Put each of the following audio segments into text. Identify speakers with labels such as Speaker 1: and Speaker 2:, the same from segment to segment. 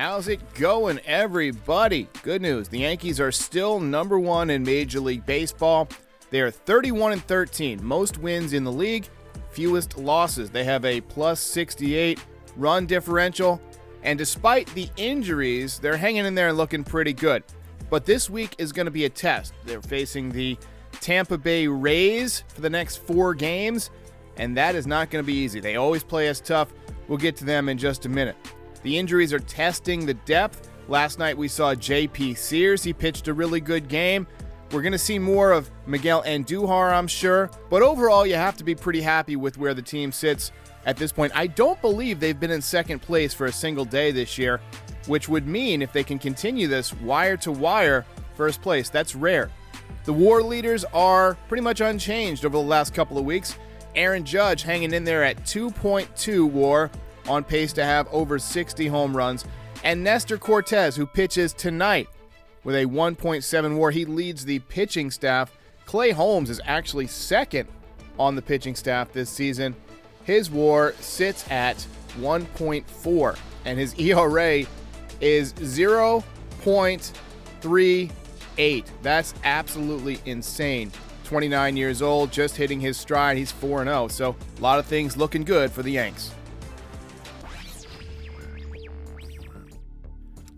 Speaker 1: How's it going, everybody? Good news. The Yankees are still number one in Major League Baseball. They are 31-13, most wins in the league, fewest losses. They have a plus 68 run differential, and despite the injuries, they're hanging in there and looking pretty good. But this week is going to be a test. They're facing the Tampa Bay Rays for the next 4 games, and that is not going to be easy. They always play us tough. We'll get to them in just a minute. The injuries are testing the depth. Last night we saw J.P. Sears. He pitched a really good game. We're going to see more of Miguel Andujar, I'm sure. But overall, you have to be pretty happy with where the team sits at this point. I don't believe they've been in second place for a single day this year, which would mean if they can continue this wire-to-wire first place, that's rare. The WAR leaders are pretty much unchanged over the last couple of weeks. Aaron Judge hanging in there at 2.2 WAR, on pace to have over 60 home runs. And Nestor Cortes, who pitches tonight with a 1.7 WAR, he leads the pitching staff. Clay Holmes is actually second on the pitching staff this season. His WAR sits at 1.4, and his ERA is 0.38. That's absolutely insane. 29 years old, just hitting his stride. He's 4-0, so a lot of things looking good for the Yanks.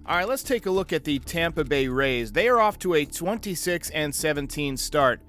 Speaker 1: All right, let's take a look at the Tampa Bay Rays. They are off to a 26-17 start.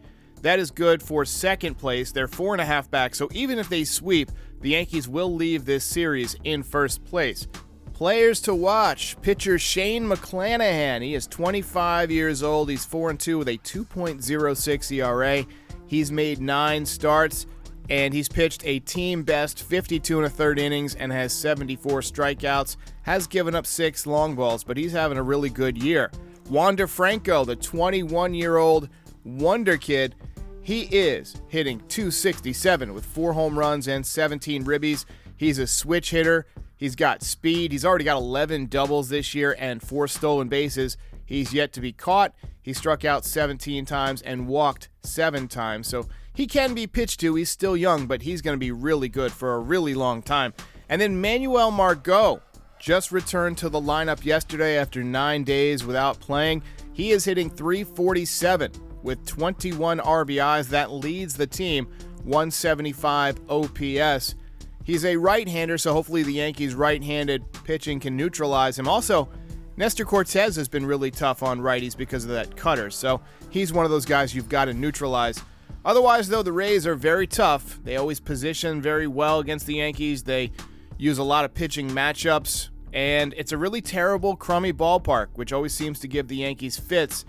Speaker 1: That is good for second place. They're 4.5 back, so even if they sweep, the Yankees will leave this series in first place. Players to watch. Pitcher Shane McClanahan. He is 25 years old. He's 4-2 with a 2.06 ERA. He's made 9 starts, and he's pitched a team-best 52 1/3 innings and has 74 strikeouts. Has given up 6 long balls, but he's having a really good year. Wander Franco, the 21-year-old wonder kid, he is hitting .267 with 4 home runs and 17 ribbies. He's a switch hitter. He's got speed. He's already got 11 doubles this year and 4 stolen bases. He's yet to be caught. He struck out 17 times and walked 7 times. So he can be pitched to. He's still young, but he's going to be really good for a really long time. And then Manuel Margot just returned to the lineup yesterday after 9 days without playing. He is hitting .347 with 21 RBIs. That leads the team, 175 OPS. He's a right-hander, so hopefully the Yankees' right-handed pitching can neutralize him. Also, Nestor Cortes has been really tough on righties because of that cutter, so he's one of those guys you've got to neutralize. Otherwise, though, the Rays are very tough. They always position very well against the Yankees. They use a lot of pitching matchups, and it's a really terrible, crummy ballpark, which always seems to give the Yankees fits.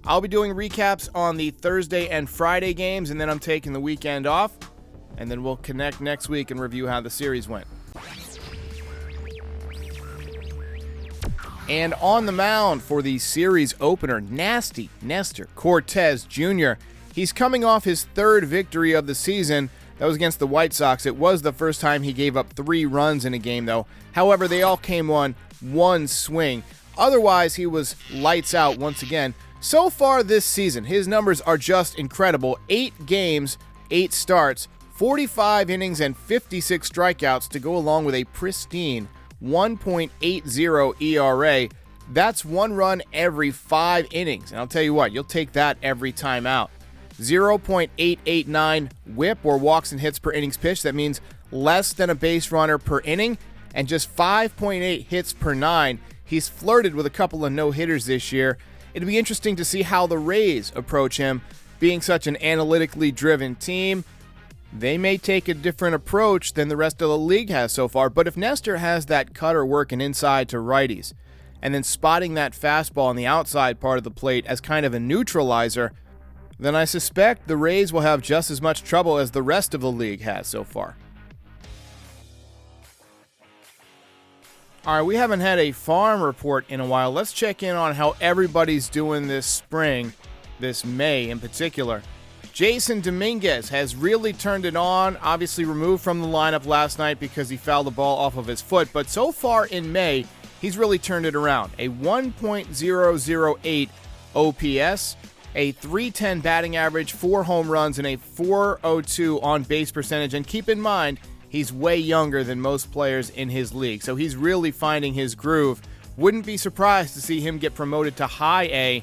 Speaker 1: I'll be doing recaps on the Thursday and Friday games, and then I'm taking the weekend off, and then we'll connect next week and review how the series went. And on the mound for the series opener, nasty Nestor Cortes Jr. He's coming off his 3rd victory of the season. That was against the White Sox. It was the first time he gave up 3 runs in a game, though. However, they all came on one swing. Otherwise, he was lights out once again. So far this season, his numbers are just incredible. 8 games, 8 starts, 45 innings, and 56 strikeouts to go along with a pristine 1.80 ERA. That's 1 run every 5 innings. And I'll tell you what, you'll take that every time out. 0.889 whip, or walks and hits per innings pitched. That means less than a base runner per inning, and just 5.8 hits per 9. He's flirted with a couple of no-hitters this year. It'll be interesting to see how the Rays approach him. Being such an analytically driven team, they may take a different approach than the rest of the league has so far. But if Nestor has that cutter working inside to righties, and then spotting that fastball on the outside part of the plate as kind of a neutralizer, then I suspect the Rays will have just as much trouble as the rest of the league has so far. All right, we haven't had a farm report in a while. Let's check in on how everybody's doing this spring, this May in particular. Jason Dominguez has really turned it on, obviously removed from the lineup last night because he fouled the ball off of his foot, but so far in May, he's really turned it around. A 1.008 OPS, a .310 batting average, 4 home runs, and a .402 on-base percentage. And keep in mind, he's way younger than most players in his league, so he's really finding his groove Wouldn't be surprised to see him get promoted to high A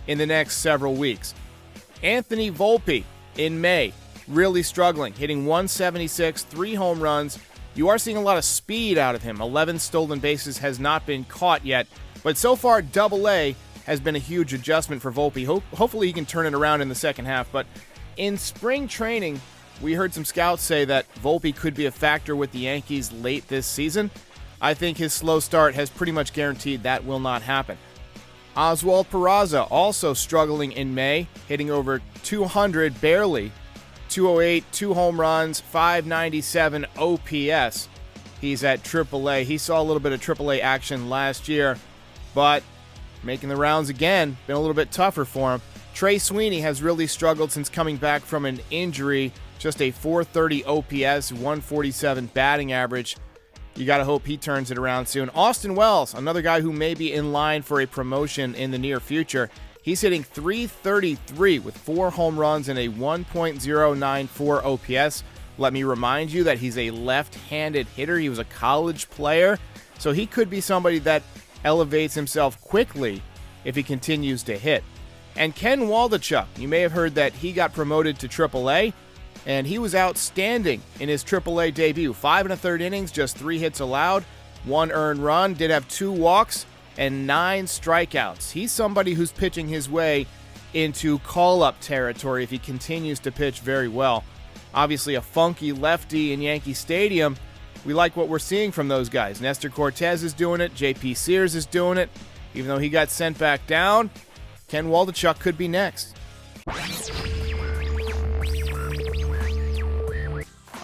Speaker 1: in the next several weeks. Anthony Volpe in May, really struggling, hitting 176, 3 home runs. You are seeing a lot of speed out of him. 11 stolen bases has not been caught yet, but so far AA has been a huge adjustment for Volpe. Hopefully he can turn it around in the second half, but in spring training, we heard some scouts say that Volpe could be a factor with the Yankees late this season. I think his slow start has pretty much guaranteed that will not happen. Oswald Peraza also struggling in May, hitting over 200 barely. 208, 2 home runs, 597 OPS. He's at AAA. He saw a little bit of AAA action last year, but making the rounds again, been a little bit tougher for him. Trey Sweeney has really struggled since coming back from an injury. Just a 430 OPS, 147 batting average. You got to hope he turns it around soon. Austin Wells, another guy who may be in line for a promotion in the near future. He's hitting 333 with 4 home runs and a 1.094 OPS. Let me remind you that he's a left-handed hitter. He was a college player, so he could be somebody that elevates himself quickly if he continues to hit. And Ken Waldachuk, you may have heard that he got promoted to AAA, and he was outstanding in his AAA debut. 5 1/3 innings, just 3 hits allowed, 1 earned run, did have 2 walks, and 9 strikeouts. He's somebody who's pitching his way into call-up territory if he continues to pitch very well. Obviously a funky lefty in Yankee Stadium. We like what we're seeing from those guys. Nestor Cortez is doing it. JP Sears is doing it. Even though he got sent back down, Ken Waldachuk could be next.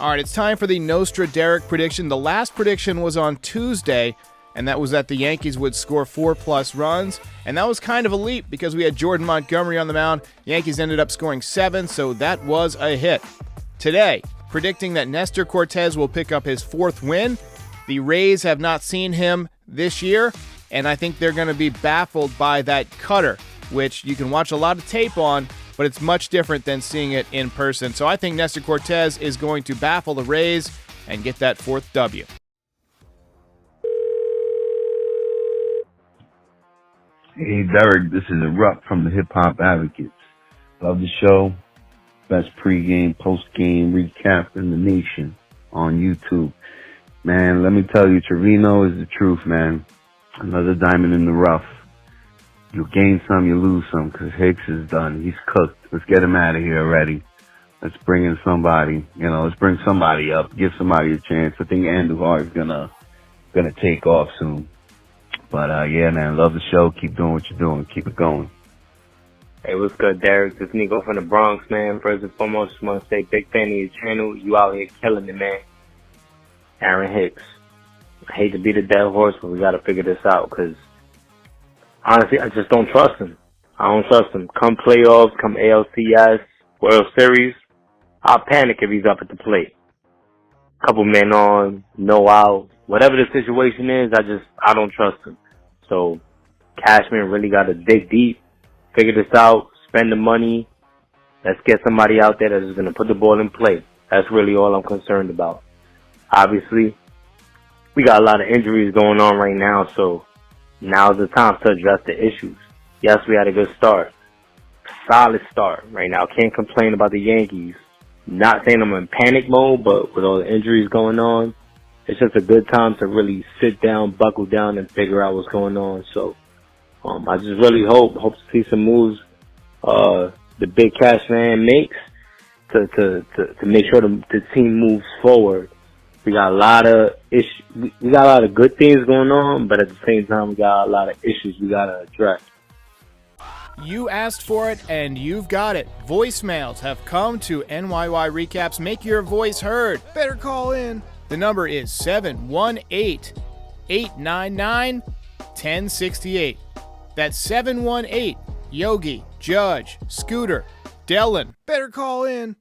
Speaker 1: All right, it's time for the Nostra Derrick prediction. The last prediction was on Tuesday, and that was that the Yankees would score 4+ runs, and that was kind of a leap because we had Jordan Montgomery on the mound. Yankees ended up scoring 7, so that was a hit. Today, predicting that Nestor Cortez will pick up his 4th win. The Rays have not seen him this year, and I think they're going to be baffled by that cutter, which you can watch a lot of tape on, but it's much different than seeing it in person. So I think Nestor Cortez is going to baffle the Rays and get that 4th W.
Speaker 2: Hey, Derek, this is Erupt from the Hip Hop Advocates. Love the show. Best pregame, postgame recap in the nation on YouTube. Man, let me tell you, Trevino is the truth, man. Another diamond in the rough. You gain some, you lose some, because Hicks is done. He's cooked. Let's get him out of here already. Let's bring in somebody. Let's bring somebody up. Give somebody a chance. I think Andujar is gonna take off soon. But yeah, man, love the show. Keep doing what you're doing. Keep it going.
Speaker 3: Hey, what's good, Derek? This is Nico from the Bronx, man. First and foremost, just want to say big fan of your channel. You out here killing it, man. Aaron Hicks. I hate to beat a dead horse, but we got to figure this out because, honestly, I just don't trust him. I don't trust him. Come playoffs, come ALCS, World Series, I'll panic if he's up at the plate. Couple men on, no out. Whatever the situation is, I don't trust him. So, Cashman really got to dig deep, figure this out, spend the money. Let's get somebody out there that's going to put the ball in play. That's really all I'm concerned about. Obviously, we got a lot of injuries going on right now, so now's the time to address the issues. Yes, we had a good start. Solid start right now. Can't complain about the Yankees. Not saying I'm in panic mode, but with all the injuries going on, it's just a good time to really sit down, buckle down, and figure out what's going on. So, I just really hope to see some moves, the big cash man makes to make sure the team moves forward. We got a lot of issues. We got a lot of good things going on, but at the same time, we got a lot of issues we got to address.
Speaker 1: You asked for it, and you've got it. Voicemails have come to NYY Recaps. Make your voice heard. Better call in. The number is 718-899-1068. That's 718 Yogi, Judge, Scooter, Dellin. Better call in.